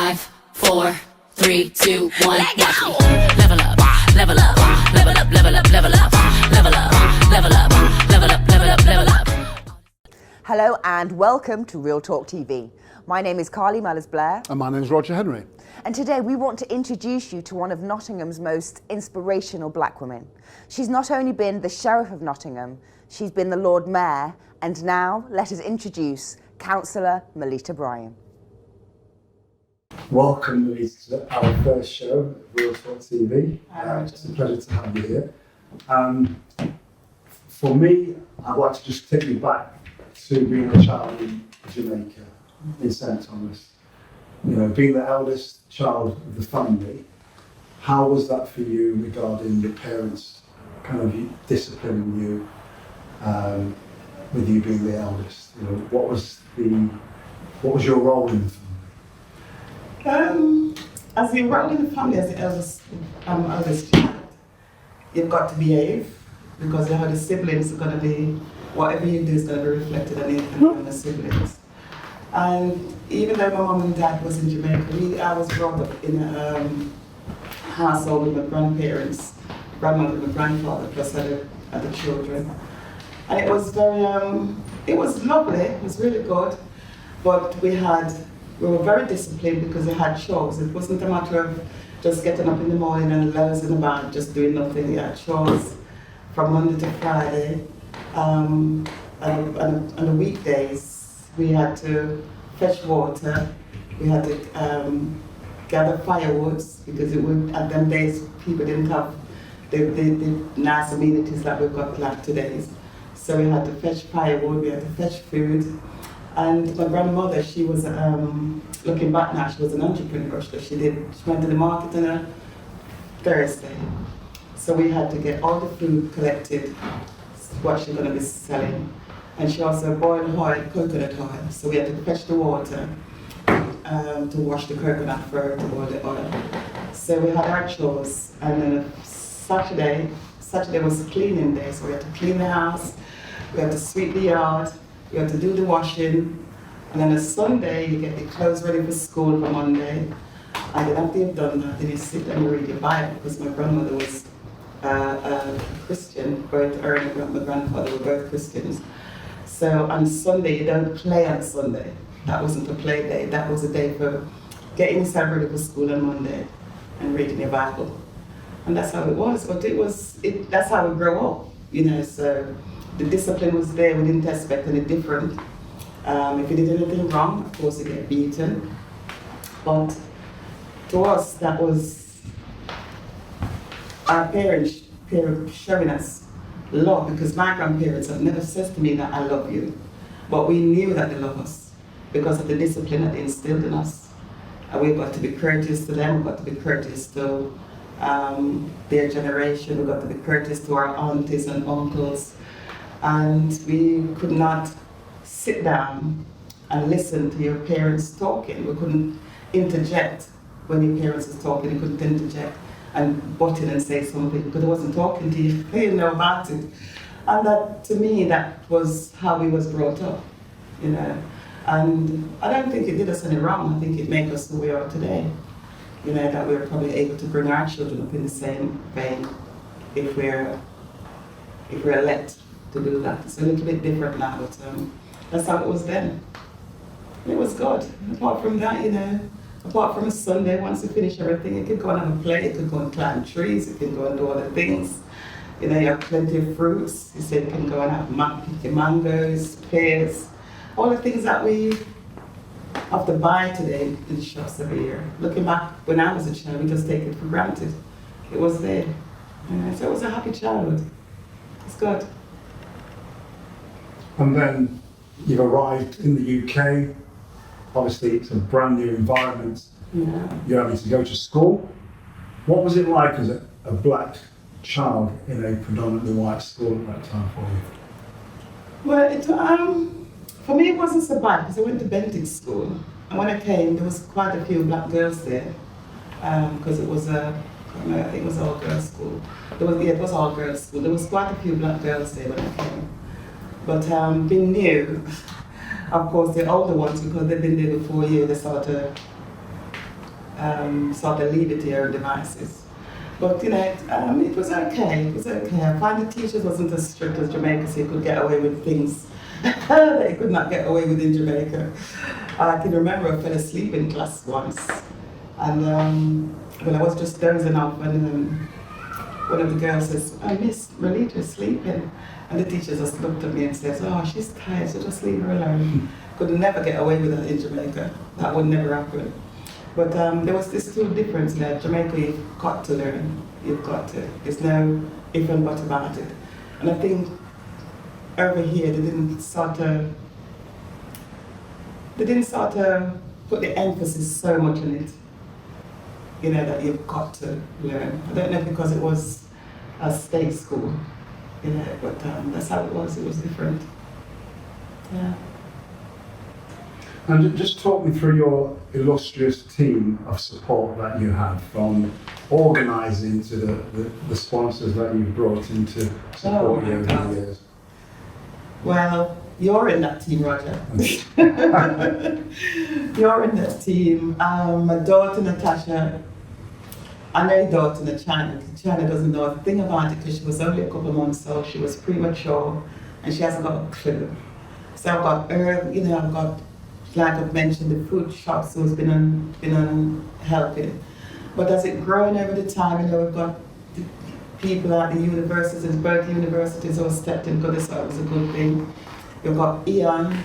5, 4, 3, 2, 1. Let go. Level up, level up, level up, level up, level up, level up, level up, level up, level up, level up. Hello and welcome to Real Talk TV. My name is Carly Mellors-Blair. And my name is Roger Henry. And today we want to introduce you to one of Nottingham's most inspirational black women. She's not only been the Sheriff of Nottingham, she's been the Lord Mayor, and now let us introduce Councillor Merlita Bryan. Welcome, Louise, to our first show, Real Talk TV. It's a pleasure to have you here. For me, I'd like to just take you back to being a child in Jamaica, in St. Thomas. You know, being the eldest child of the family, how was that for you regarding your parents kind of disciplining you, with you being the eldest? You know, what was your role in the family? As the role in the family, as the eldest child, you've got to behave because you have the siblings are going to be, whatever you do is going to be reflected on the siblings. And even though my mom and dad was in Jamaica, I was brought up in a household with my grandparents, grandmother and my grandfather, plus other children. And it was very, it was lovely, it was really good, but we were very disciplined because we had chores. It wasn't a matter of just getting up in the morning and lazing about, just doing nothing. We had chores from Monday to Friday. And on the weekdays, we had to fetch water. We had to gather firewoods because at them days people didn't have the nice amenities that we've got like today. So we had to fetch firewood, we had to fetch food. And my grandmother, she was, looking back now, she was an entrepreneur. So she went to the market on a Thursday. So we had to get all the food collected, what she's going to be selling. And she also boiled oil, coconut oil. So we had to fetch the water to wash the coconut for her to boil the oil. So we had our chores. And then Saturday was cleaning day. So we had to clean the house, we had to sweep the yard, you have to do the washing, and then a Sunday you get your clothes ready for school for Monday. And then after you've done that, then you sit and you read your Bible, because my grandmother was a Christian, both her and my grandfather were both Christians. So on Sunday, you don't play on Sunday. That wasn't a play day, that was a day for getting yourself ready for school on Monday and reading your Bible. And that's how it was, but that's how we grow up, you know, so the discipline was there, we didn't expect any different. If you did anything wrong, of course you get beaten. But to us, that was our parents showing us love, because my grandparents have never said to me that I love you. But we knew that they love us because of the discipline that they instilled in us. And we've got to be courteous to them, we've got to be courteous to their generation, we've got to be courteous to our aunties and uncles. And we could not sit down and listen to your parents talking. We couldn't interject when your parents was talking. You couldn't interject and butt in and say something because I wasn't talking to you. You didn't know about it. And that, to me, that was how we was brought up, you know. And I don't think it did us any wrong. I think it made us who we are today. You know, that we're probably able to bring our children up in the same vein if we're let to do that. It's a little bit different now, but that's how it was then. It was good. Apart from that, you know, apart from a Sunday, once you finish everything, you could go and have a play, you could go and climb trees, you can go and do other things. You know, you have plenty of fruits. You said you can go and have pick your mangoes, pears, all the things that we have to buy today in the shops every year. Looking back, when I was a child, we just take it for granted. It was there. So it was a happy childhood. It's good. And then you've arrived in the UK. Obviously, it's a brand new environment. Yeah. You're having to go to school. What was it like as a black child in a predominantly white school at that time for you? Well, for me it wasn't so bad because I went to Bentinck School. And when I came, there was quite a few black girls there because it was I think it was all girls school. It was all girls school. There was quite a few black girls there when I came. But being new, of course, the older ones, because they've been there before you, they sort of sort of leave it to your own devices. But you know, it was okay. It was okay. I find the teachers wasn't as strict as Jamaica, so you could get away with things that you could not get away with in Jamaica. I can remember I fell asleep in class once, and when I was just dozing off, and one of the girls says, "I miss Merlita is sleeping," and the teacher just looked at me and says, "Oh, she's tired, so just leave her alone." Could never get away with that in Jamaica. That would never happen. But there was this little difference there. Jamaica, you've got to learn. You've got to. There's no if and but about it. And I think over here they didn't sort of put the emphasis so much on it. You know, that you've got to learn. I don't know because it was a state school, you know, but that's how it was. It was different. Yeah. And just talk me through your illustrious team of support that you have, from organising to the sponsors that you've brought in to support you over the years. Well, you're in that team, Roger. You're in that team. My daughter Natasha, I know your daughter China. China doesn't know a thing about it because she was only a couple of months old. She was premature and she hasn't got a clue. So I've got her, you know, I've got, like I've mentioned, the food shops who's been on helping. But as it growing over the time, you know, we've got the people at the universities, both universities who stepped in because they thought it was a good thing. We've got Ian,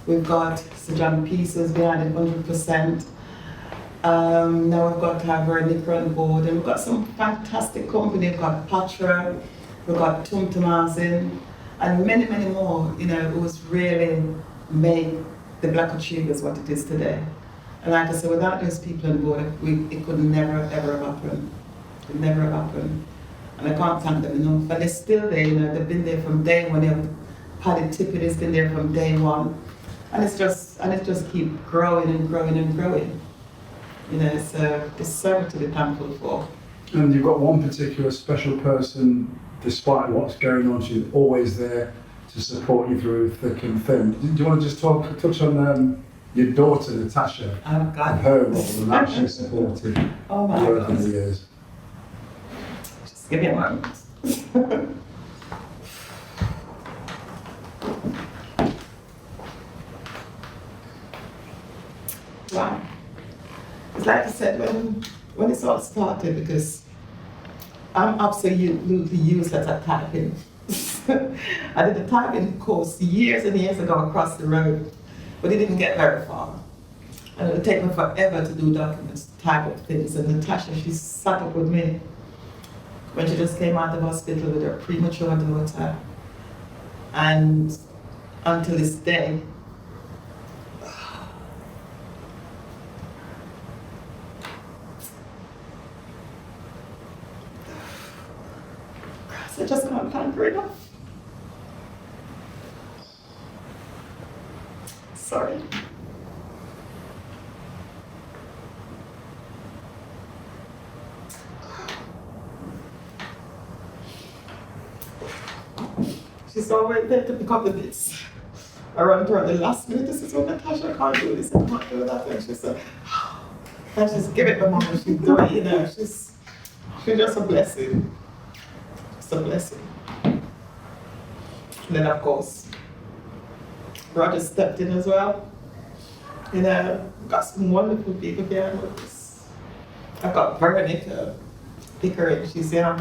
we've got Sir John Pieces behind it 100%. Now we've got to have Merlita on board, and we've got some fantastic company. We've got Patra, we've got Tum Tomasin, and many, many more, you know, who's really made the Black Achievers what it is today. And like I said, without those people on board, it could never, ever have happened. It could never have happened. And I can't thank them enough. And they're still there, you know, they've been there from day one. Paddy Tippett has been there from day one. And it's just keep growing and growing and growing. You know, so there's so much to be thankful for. And you've got one particular special person, despite what's going on, she's always there to support you through thick and thin. Do you want to just touch on your daughter, Natasha, and her role and how she supported you over the years? Just give me a moment. Wow. It's like I said, when this all started, because I'm absolutely useless at typing. I did a typing course years and years ago across the road, but it didn't get very far. And it would take me forever to do documents, type up things. And Natasha, she sat up with me when she just came out of hospital with her premature daughter. And until this day, I just can't thank her enough. Sorry. She's always there to pick up the bits. I run to her at the last minute. This is what Natasha, I can't do this, I can't do that. And she said, and just give it to mom and she'll do it, you know. She's just a blessing. Just a blessing. And then of course, Roger stepped in as well. You know, got some wonderful people behind us. I've got Veronica Pickering, she's young.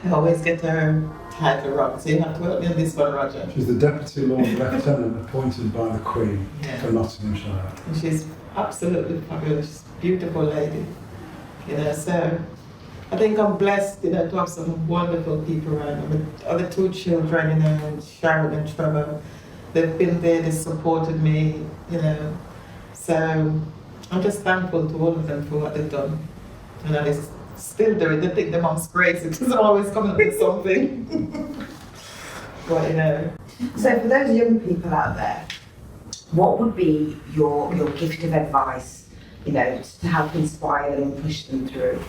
I always get her title wrong, so you have to help me on this one, Roger. She's the Deputy Lord Lieutenant appointed by the Queen for Nottinghamshire. And she's absolutely fabulous, she's a beautiful lady. You know, so I think I'm blessed, you know, to have some wonderful people around me. The other two children, you know, Sharon and Trevor, they've been there, they supported me, you know. So I'm just thankful to all of them for what they've done. You know, they still do it. They think their mom's crazy because I'm always coming up with something. But, you know. So for those young people out there, what would be your gift of advice, you know, to help inspire them and push them through?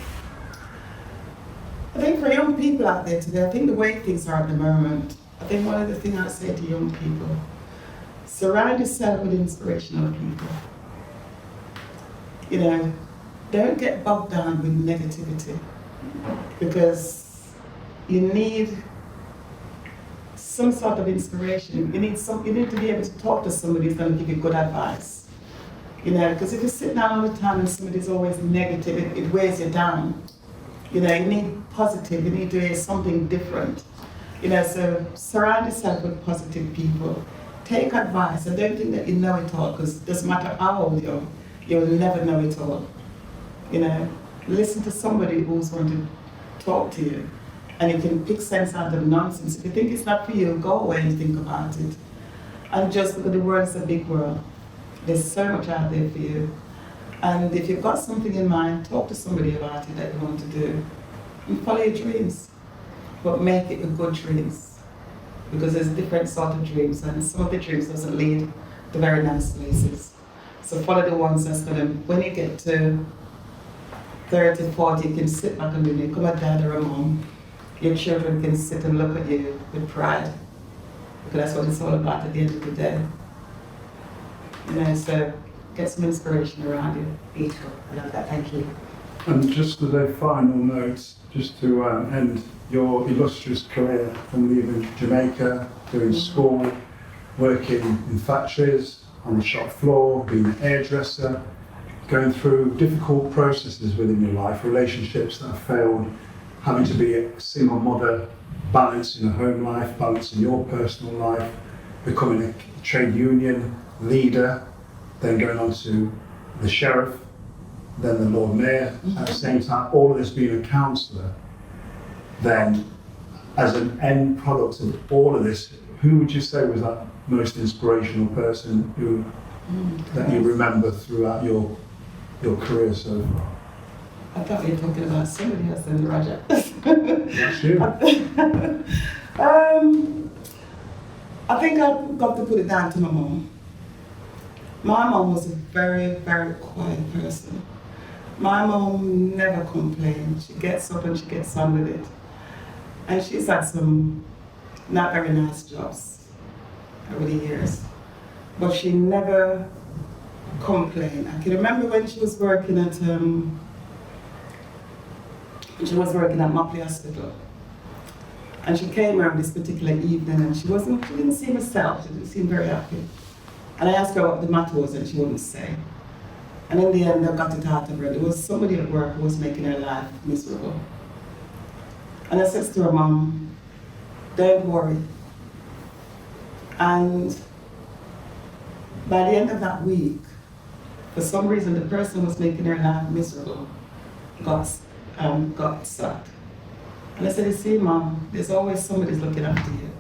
I think for young people out there today, I think the way things are at the moment, I think one of the things I say to young people, surround yourself with inspirational people. you know, don't get bogged down with negativity, because you need some sort of inspiration. You need to be able to talk to somebody who's going to give you good advice. You know, because if you sit down all the time and somebody's always negative, it weighs you down. You know, you need positive, you need to hear something different. You know, so surround yourself with positive people. Take advice, and don't think that you know it all, because it doesn't matter how old you are, you will never know it all. You know, listen to somebody who's going to talk to you, and you can pick sense out of nonsense. If you think it's not for you, go away and think about it. And just because the world is a big world, there's so much out there for you. And if you've got something in mind, talk to somebody about it that you want to do. And follow your dreams, but make it a good dreams. Because there's different sort of dreams, and some of the dreams doesn't lead to very nice places. So follow the ones that's gonna, when you get to 30, 40, you can sit back and you become a dad or a mom. Your children can sit and look at you with pride, because that's what it's all about at the end of the day. You know, so get some inspiration around you. Beautiful. I love that. Thank you. And just as a final note, just to end your illustrious career from leaving Jamaica, doing school, working in factories, on the shop floor, being an hairdresser, going through difficult processes within your life, relationships that have failed, having to be a single mother, balancing a home life, balancing your personal life, becoming a trade union leader, then going on to the sheriff, then the Lord Mayor, at the same time, all of this being a councillor. Then, as an end product of all of this, who would you say was that most inspirational person who that you remember throughout your career so far? I thought you were talking about somebody else than Roger. That's you. I think I've got to put it down to my mom. My mom was a very, very quiet person. My mom never complained. She gets up and she gets on with it. And she's had some not very nice jobs over the years. But she never complained. I can remember when she was working at Mopley Hospital. And she came around this particular evening and she didn't seem herself, she didn't seem very happy. And I asked her what the matter was and she wouldn't say. And in the end, I got it out of her. There was somebody at work who was making her life miserable. And I said to her, Mom, don't worry. And by the end of that week, for some reason, the person who was making her life miserable got sacked. And I said, you see, Mom, there's always somebody looking after you.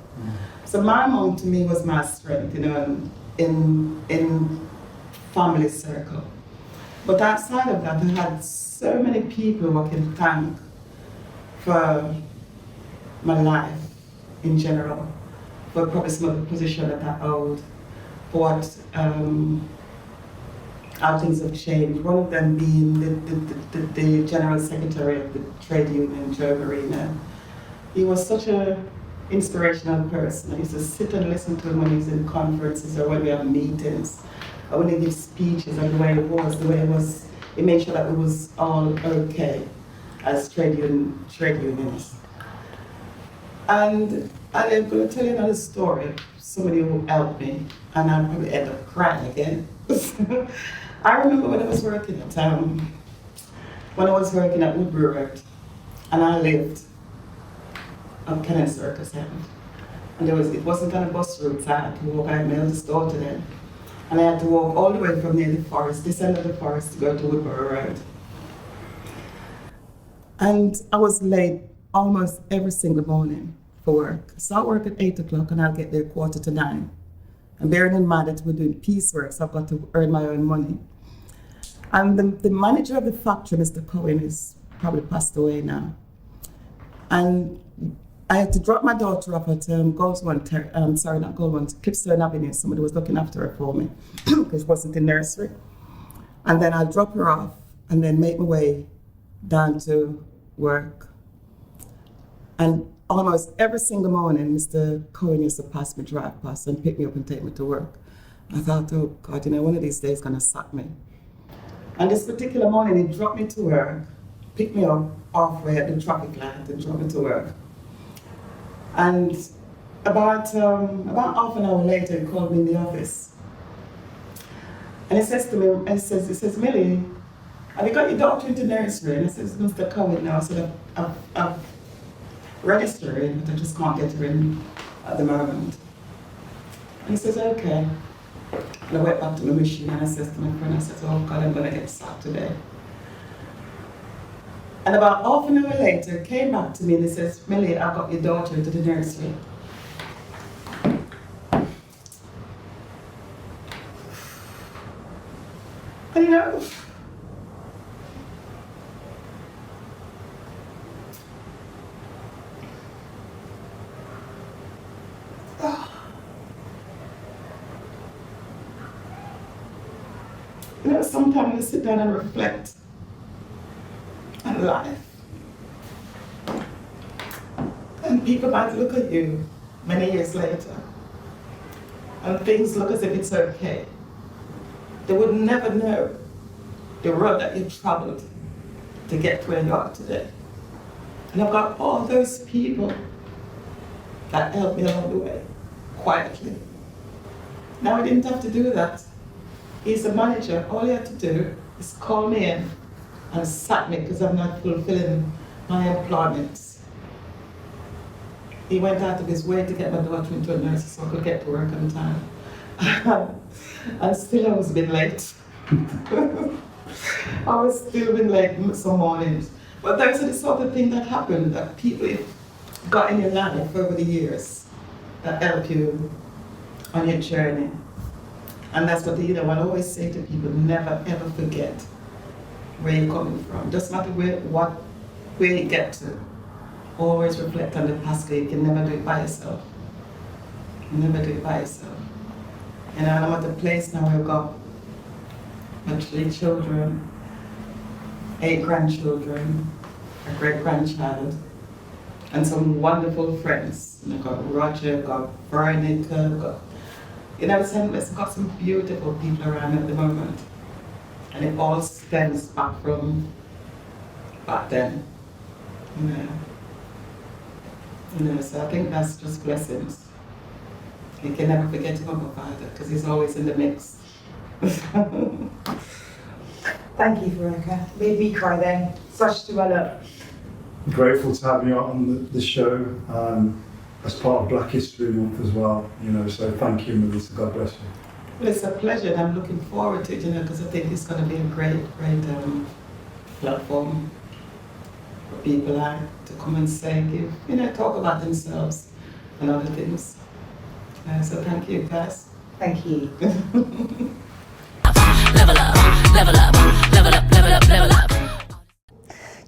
So my mom to me was my strength, you know, in family circle. But outside of that, I had so many people who I can thank for my life in general, for probably some of the position that I held, for what how things have changed. One of them being the General Secretary of the Trade Union, Joe Marina. He was such an inspirational person. I used to sit and listen to him when he was in conferences or when we have meetings, or when he gives speeches, and the way it was, he made sure that it was all okay as trade unions. And I'm going to tell you another story of somebody who helped me, and I'll probably end up crying again. I remember when I was working at Woodbury Road, and I lived on Kennan Circus End. And it wasn't on a bus route, so I had to walk. I had my eldest daughter then. And I had to walk all the way from near the forest, this end of the forest, to go to Woodbury Road. And I was late almost every single morning for work. I start work at 8 o'clock and I'll get there 8:45. And bearing in mind that we're doing piecework, so I've got to earn my own money. And the manager of the factory, Mr. Cohen, is probably passed away now. And I had to drop my daughter off at Clipstone Avenue. Somebody was looking after her for me because she wasn't in nursery. And then I'll drop her off and then make my way down to work. And almost every single morning, Mr. Cohen used to drive past and pick me up and take me to work. I thought, oh God, one of these days he's gonna sack me. And this particular morning, he dropped me to work, picked me up halfway at the traffic light and dropped me to work. And about half an hour later, he called me in the office. And he says to me, he says, Millie, have you got your daughter into nursery? And I says, Mr. Cohen now. I said, I've registered her in, but I just can't get her in at the moment. And he says, okay. And I went back to my machine and I said to my friend, I said, oh God, I'm gonna get sacked today. And about half an hour later, he came back to me and he says, Millie, I got your daughter into the nursery. And you know, sometimes you sit down and reflect on life. And people might look at you many years later and things look as if it's okay. They would never know the road that you traveled to get where you are today. And I've got all those people that helped me along the way, quietly. Now I didn't have to do that. He's the manager. All he had to do is call me in and sack me because I'm not fulfilling my employments. He went out of his way to get my daughter into a nursery so I could get to work on time. And still I was a bit late. I was still a bit late some mornings. But those are the sort of things that happen, that people got in your life over the years that help you on your journey. And that's what I always say to people, never ever forget where you're coming from. Doesn't matter where you get to. Always reflect on the past. You can never do it by yourself. Never do it by yourself. And I'm at a place now where I've got my 3 children, 8 grandchildren, a great-grandchild, and some wonderful friends. And I've got Roger, I've got Veronica, I've got, I've got some beautiful people around at the moment. And it all stems back from back then. So I think that's just blessings. You can never forget about my father because he's always in the mix. Thank you, Veronica. Made me cry then. Such to my love. Grateful to have you on the show as part of Black History Month as well. So thank you, Merlita. God bless you. Well, it's a pleasure, and I'm looking forward to it. Because I think it's going to be a great platform for people to come and say, talk about themselves and other things. So thank you, guys. Thank you. Level up, level up, level up, level up, level up.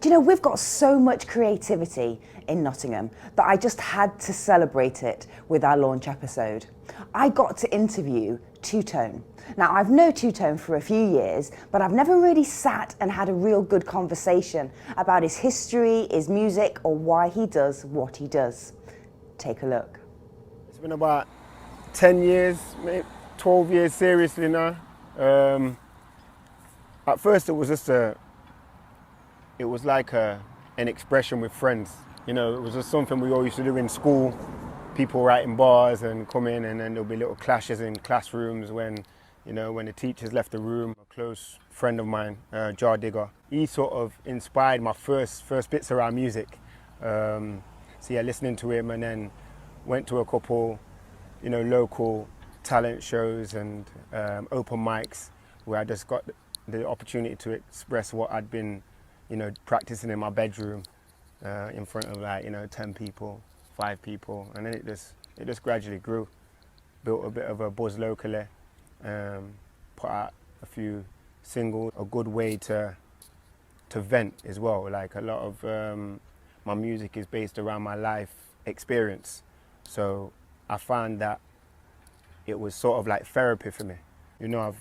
Do you know, we've got so much creativity in Nottingham that I just had to celebrate it with our launch episode. I got to interview Two Tone. Now, I've known Two Tone for a few years, but I've never really sat and had a real good conversation about his history, his music, or why he does what he does. Take a look. It's been about 10 years, maybe 12 years seriously now. At first it was just an expression with friends. It was just something we all used to do in school. People writing bars and come in, and then there'll be little clashes in classrooms when the teachers left the room. A close friend of mine, Jar Digger, he sort of inspired my first bits around music. Listening to him, and then went to a couple, local talent shows and open mics where I just got the opportunity to express what I'd been, practicing in my bedroom in front of 10 people, 5 people, and then it just gradually grew. Built a bit of a buzz locally, put out a few singles, a good way to vent as well. Like a lot of my music is based around my life experience, so I found that it was sort of like therapy for me. I've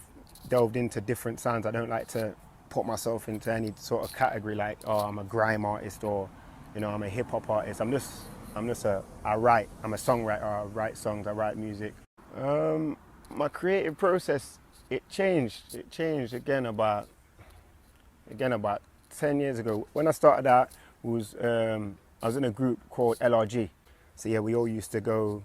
delved into different sounds. I don't like to put myself into any sort of category like, I'm a grime artist or, I'm a hip hop artist. I'm just I'm a songwriter. I write songs, I write music. My creative process, it changed again about again, about 10 years ago. When I started out, I was in a group called LRG. So yeah, we all used to go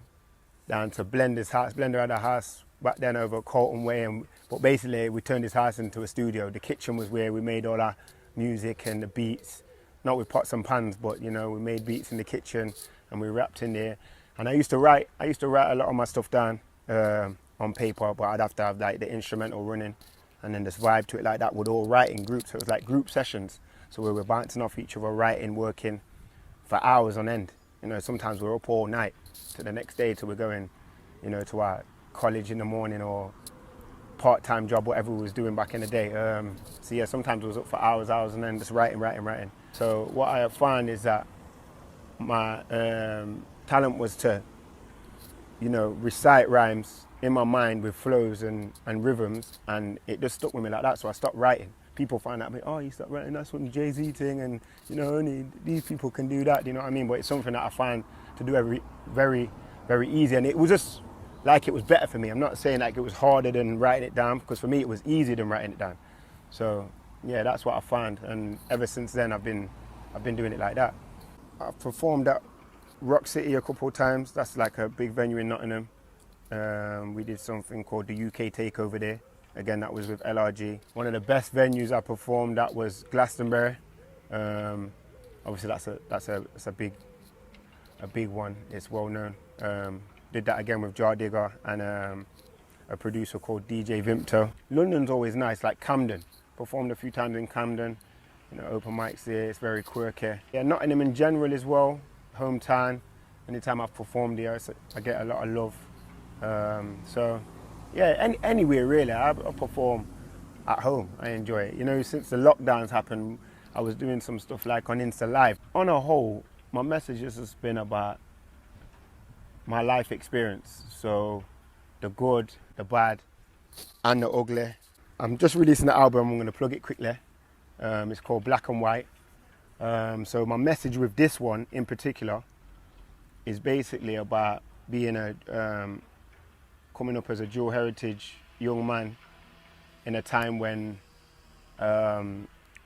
down to Blender's house. Blender had a house back then over Colton Way, but basically we turned his house into a studio. The kitchen was where we made all our music and the beats, not with pots and pans, but you know, we made beats in the kitchen and we rapped in there. And I used to write a lot of my stuff down on paper, but I'd have to have like the instrumental running and then this vibe to it like that. We'd all write in groups. So it was like group sessions. So we were bouncing off each other, writing, working for hours on end. You know, sometimes we're up all night to the next day till we're going, you know, to our college in the morning or part-time job, whatever we was doing back in the day. So yeah, sometimes I was up for hours and then just writing. So what I have found is that my talent was to, you know, recite rhymes in my mind with flows and rhythms, and it just stuck with me like that. So I stopped writing. People find out, oh, you stopped writing, that's one Jay-Z thing, and you know, only these people can do that, you know what I mean? But it's something that I find to do very, very easy, and it was just like it was better for me. I'm not saying like it was harder than writing it down, because for me it was easier than writing it down. So yeah, that's what I found, and ever since then I've been doing it like that. I've performed at Rock City a couple of times. That's like a big venue in Nottingham. We did something called the UK Takeover there. Again, that was with LRG. One of the best venues I performed at was Glastonbury. Obviously, that's a big one. It's well known. Did that again with Jar Digger and a producer called DJ Vimpto. London's always nice, like Camden. Performed a few times in Camden. You know, open mics there. It's very quirky. Yeah, Nottingham in general as well. Hometown. Anytime I've performed here, I get a lot of love. So. Yeah, anywhere really. I perform at home. I enjoy it. You know, since the lockdowns happened, I was doing some stuff like on Insta Live. On a whole, my message has just been about my life experience. So the good, the bad, and the ugly. I'm just releasing the album. I'm going to plug it quickly. It's called Black and White. So my message with this one in particular is basically about being coming up as a dual heritage young man in a time when,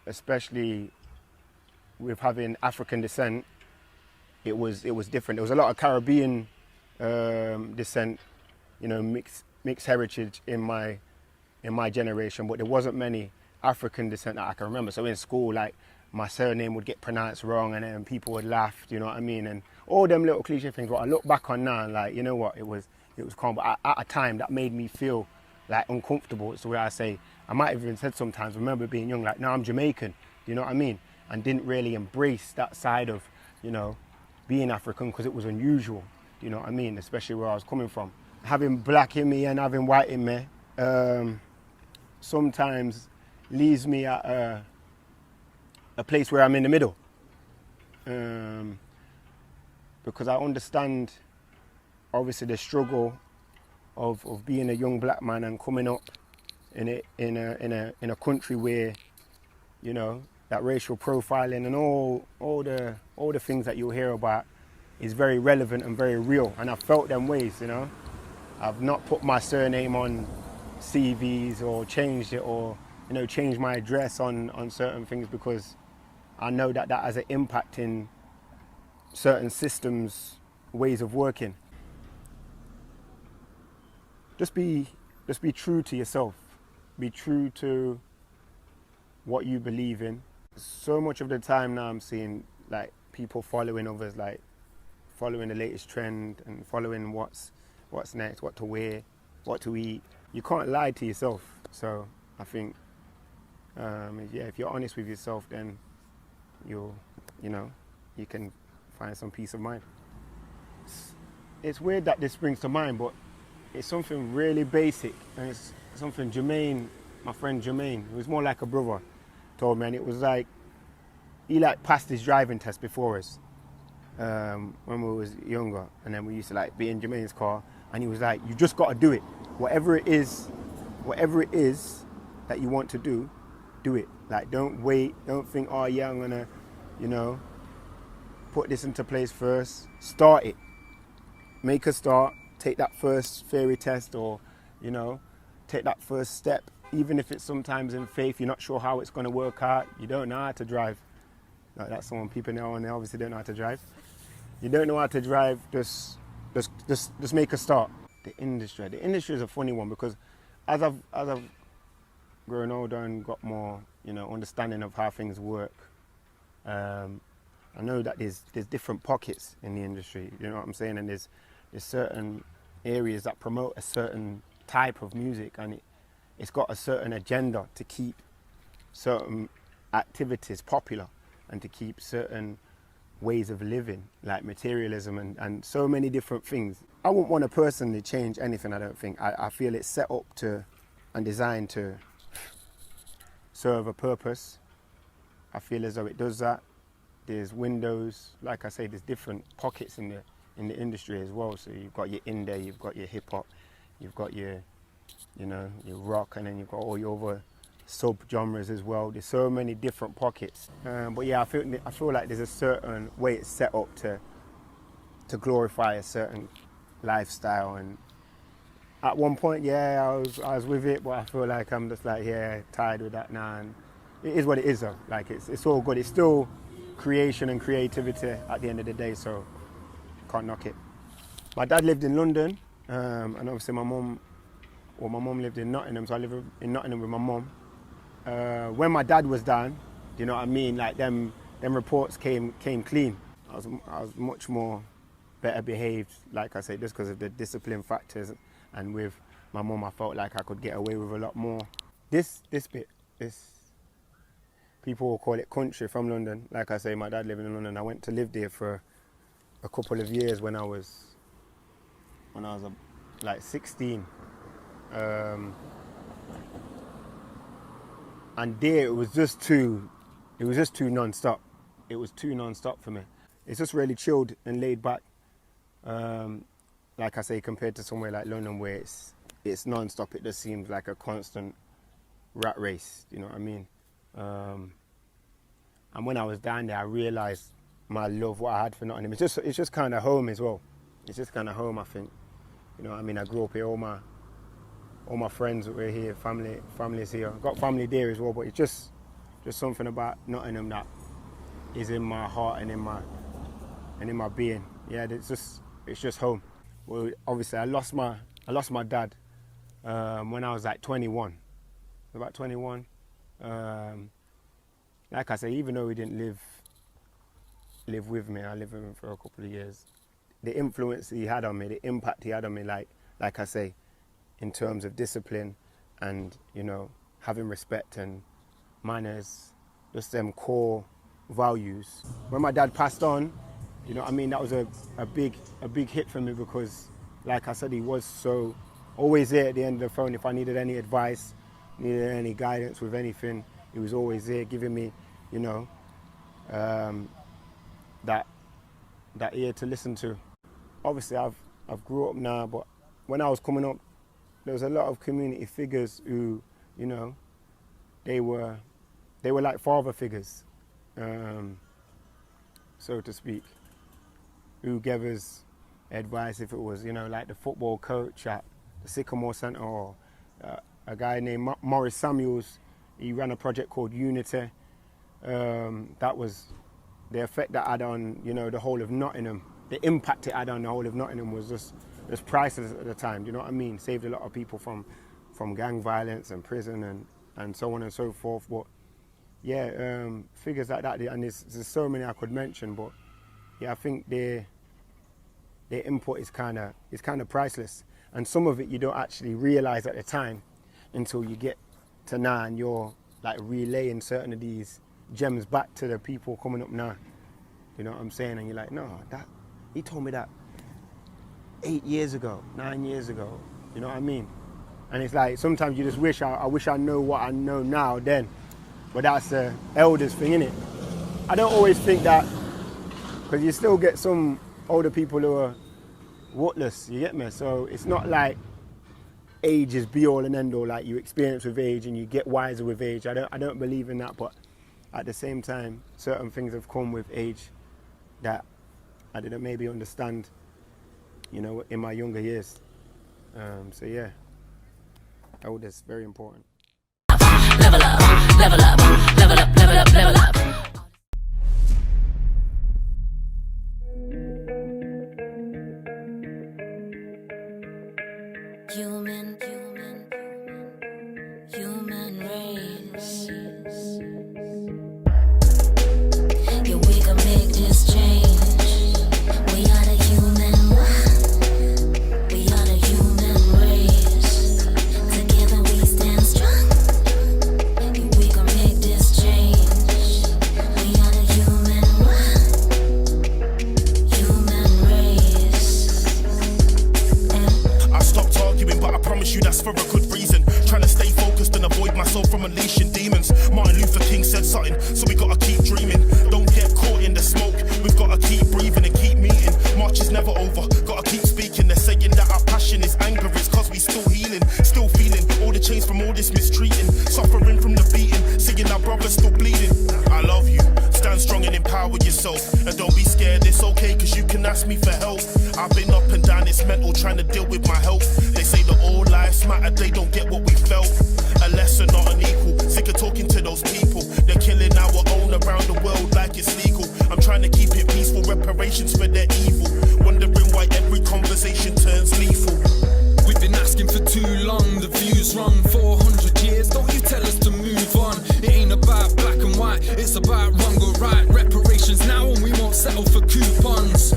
especially with having African descent, it was different. There was a lot of Caribbean descent, you know, mixed heritage in my generation, but there wasn't many African descent that I can remember. So in school, like, my surname would get pronounced wrong and then people would laugh, you know what I mean? And all them little cliche things, but I look back on now and like, you know what, it was calm, but at a time that made me feel like uncomfortable. It's the way I say, I might have even said sometimes, remember being young, like, no, I'm Jamaican, you know what I mean? And didn't really embrace that side of, you know, being African because it was unusual, you know what I mean? Especially where I was coming from. Having black in me and having white in me sometimes leaves me at a place where I'm in the middle. Because I understand obviously the struggle of being a young black man and coming up in a country where, you know, that racial profiling and all the things that you'll hear about is very relevant and very real. And I've felt them ways, you know. I've not put my surname on CVs or changed it or, you know, changed my address on certain things because I know that has an impact in certain systems, ways of working. Just be true to yourself. Be true to what you believe in. So much of the time now I'm seeing like people following others, like following the latest trend and following what's next, what to wear, what to eat. You can't lie to yourself. So I think, if you're honest with yourself, then you can find some peace of mind. It's weird that this brings to mind, but it's something really basic, and it's something Jermaine, my friend Jermaine, who's more like a brother, told me, and it was like, he like passed his driving test before us when we was younger, and then we used to like be in Jermaine's car, and he was like, you just got to do it. Whatever it is that you want to do it. Like, don't wait, don't think, oh yeah, I'm gonna, you know, put this into place first. Start it. Make a start. Take that first theory test, or, you know, take that first step even if it's sometimes in faith, you're not sure how it's going to work out. You don't know how to drive. Like, that's someone people know, and they obviously don't know how to drive. You don't know how to drive, just make a start. The industry is a funny one, because as I've grown older and got more, understanding of how things work, I know that there's different pockets in the industry. You know what I'm saying? And there's certain areas that promote a certain type of music, and it's got a certain agenda to keep certain activities popular and to keep certain ways of living, like materialism and so many different things. I wouldn't want to personally change anything, I don't think. I feel it's set up to and designed to serve a purpose. I feel as though it does that. There's windows, like I say, there's different pockets in the industry as well. So you've got your indie, you've got your hip hop, you've got your your rock, and then you've got all your other sub-genres as well. There's so many different pockets. But yeah, I feel like there's a certain way it's set up to glorify a certain lifestyle. And at one point, yeah, I was with it, but I feel like I'm just like, yeah, tired with that now. And it is what it is though. Like it's all good. It's still creation and creativity at the end of the day, so can't knock it. My dad lived in London, and obviously my mum lived in Nottingham, so I live in Nottingham with my mum. When my dad was down, do you know what I mean? Like them reports came clean. I was much more better behaved, like I say, just because of the discipline factors. And with my mum, I felt like I could get away with a lot more. This people will call it country from London. Like I say, my dad living in London. I went to live there for a couple of years when I was like 16. And there it was just too non-stop. It was too non-stop for me. It's just really chilled and laid back. Like I say, compared to somewhere like London where it's non-stop, it just seems like a constant rat race, you know what I mean? And when I was down there, I realised my love, what I had for Nottingham. It's just kind of home as well. It's just kind of home, I think. You know what I mean? I grew up here, all my friends were here, family is here. I've got family there as well, but it's just something about Nottingham that is in my heart and in my being. Yeah, it's just home. Well, obviously I lost my dad when I was like 21. About 21. Like I say, even though he didn't live with me, I lived with him for a couple of years. The influence he had on me, the impact he had on me, like I say, in terms of discipline and, having respect and manners, just them core values. When my dad passed on, you know what I mean, that was a big hit for me, because like I said, he was so always there at the end of the phone. If I needed any advice, needed any guidance with anything, he was always there giving me, that ear to listen to. Obviously I've grew up now, but when I was coming up, there was a lot of community figures who, they were like father figures, so to speak, who gave us advice if it was, like the football coach at the Sycamore Centre, or a guy named Maurice Samuels. He ran a project called Unity. That was the effect that had on, the whole of Nottingham. The impact it had on the whole of Nottingham was just priceless at the time. Do you know what I mean? Saved a lot of people from gang violence and prison and so on and so forth. But yeah, figures like that, and there's so many I could mention. But yeah, I think their input is kind of priceless. And some of it you don't actually realise at the time until you get to now and you're like relaying certain of these gems back to the people coming up now. You know what I'm saying? And you're like, no, he told me that 8 years ago, 9 years ago. You know what I mean? And it's like sometimes you just wish I wish I know what I know now then. But that's the elders thing, innit? I don't always think that, because you still get some older people who are whatless, you get me? So it's not like age is be all and end all, like you experience with age and you get wiser with age. I don't believe in that, but at the same time, certain things have come with age that I didn't maybe understand, in my younger years. So yeah, elders, very important. keep dreaming. Don't get caught in the smoke. We've gotta keep breathing and keep meeting. March is never over, gotta keep speaking. They're saying that our passion is anger, it's cause we still healing, still feeling all the chains from all this mistreating, suffering from the beating, seeing our brothers still bleeding. I love you, stand strong and empower yourself, and don't be scared, it's okay cause you can ask me for help. I've been up and down, it's mental, trying to deal with my health. They say that all lives matter, they don't get what we felt. A lesser, not an equal. Sick of talking to those people. They're killing our own around the world like it's legal. I'm trying to keep it peaceful, reparations for their evil. Wondering why every conversation turns lethal. We've been asking for too long, the view's wrong. 400 years, don't you tell us to move on. It ain't about black and white, it's about wrong or right. Reparations now and we won't settle for coupons.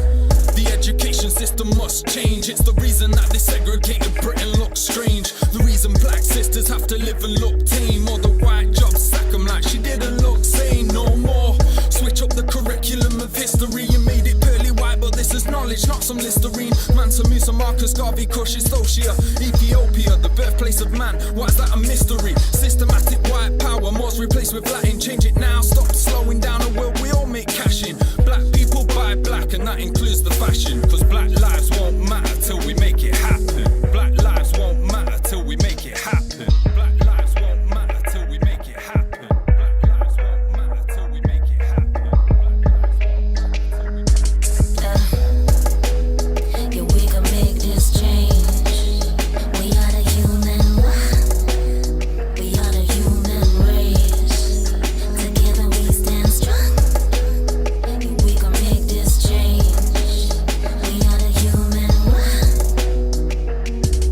The education system must change. It's the reason that this segregated Britain looks strange. The reason black sisters have to live and look tame. Or the white jobs sack them like she didn't look sane no more. Switch up the curriculum of history and made it pearly white, but this is knowledge, not some Listerine. Mansa Musa, Marcus Garvey, Kush, Ethiopia, Ethiopia, the birthplace of man. Why is that a mystery? Systematic white power, More's replaced with Latin. Change it now, stop slowing down a world we all make cash in. Black people buy black and that includes the fashion. Cause black lives won't matter till we make it happen. Black lives won't matter till we make it happen. Black lives won't matter till we make it happen. Black lives won't matter till we make it happen. Yeah, we can make this change. We are the human one. We are the human race. Together we stand strong. Yeah, we can make this change. We are the human one.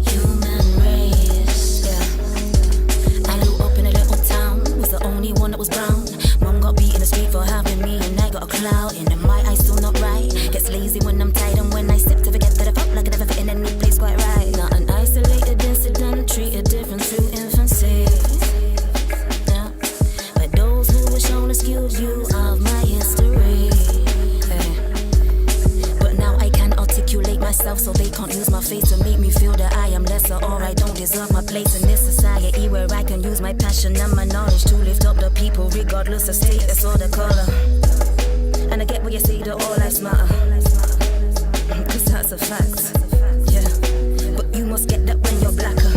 Human race. Yeah. I grew up in a little town. Was the only one that was brown. Mom got beat in the street for having me, and I got a clout. And in my eyes still not right. Gets lazy when I'm tired and when I sip to forget that I felt like I never fit in any place quite right. Not an isolated incident, treated different through infancy. Yeah. But those who were shown a skewed view of my history. Yeah. But now I can articulate myself so they can't use my face to make me feel that I am lesser or I don't deserve my place in this society where I can use my passion and my knowledge to lift up the people regardless of status or the color. And I get what you say that all lives matter, cause that's a fact, yeah. But you must get that when you're blacker.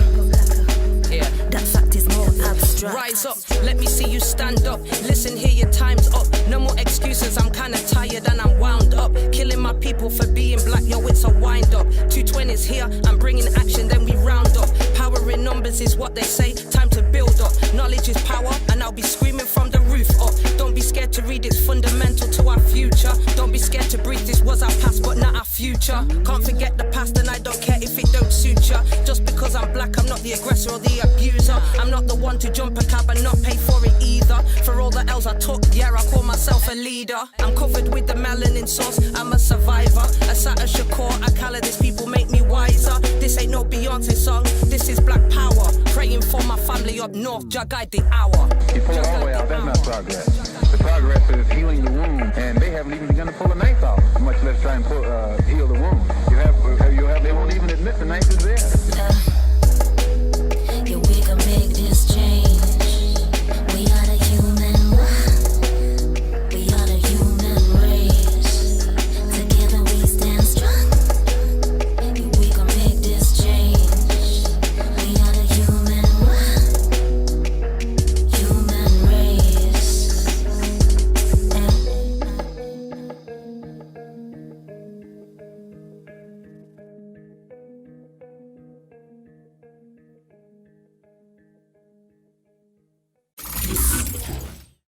Yeah. That fact is more abstract. Rise up, let me see you stand up. Listen here, your time's up. No more excuses, I'm kinda tired and I'm wound up. Killing my people for being black, yo, it's a wind up. 220's here, I'm bringing action, then we round up. Power in numbers is what they say, time to build up. Knowledge is power, and I'll be screaming from the roof up. Don't be scared to read, it's fundamental to our future. Don't be scared to breathe, this was our past but not our future. Can't forget the past and I don't care if it don't suit ya. Just because I'm black, I'm not the aggressor or the abuser. I'm not the one to jump a cab and not pay for it either. For all the L's I took, yeah, I call myself a leader. I'm covered with the melanin sauce, I'm a survivor. Asata Shakur, Akala, these people make me wiser. This ain't no Beyonce song, this is black power. Praying for my family up north, Jah guide the hour. You pull it all the way out, that's not progress. The progress is healing the wound, and they haven't even begun to pull it